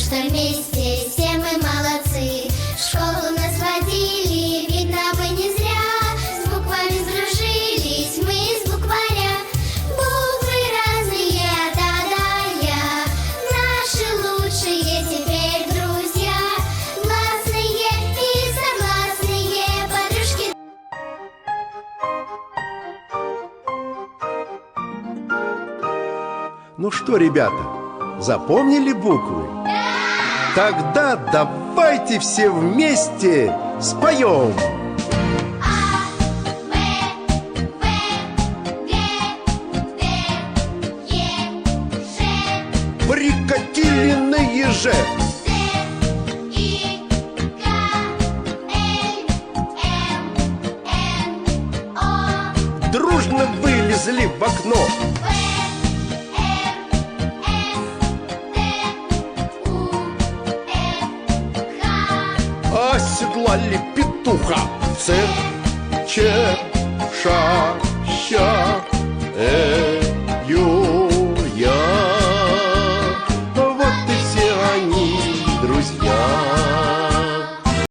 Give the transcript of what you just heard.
что вместе все мы молодцы. В школу нас водили, видно бы не зря. С буквами сдружились мы из букваря. Буквы разные, да-да, я. Наши лучшие теперь друзья. Гласные и согласные подружки. Ну что, ребята, запомнили буквы? Тогда давайте все вместе споем. А, Б, В, Г, Д, Е, Ж, Прикатили на еже. Д, И, К, Л, М, Н, О, Дружно вылезли в окно. В, Оседлали петуха. Ц, Ч, Ш,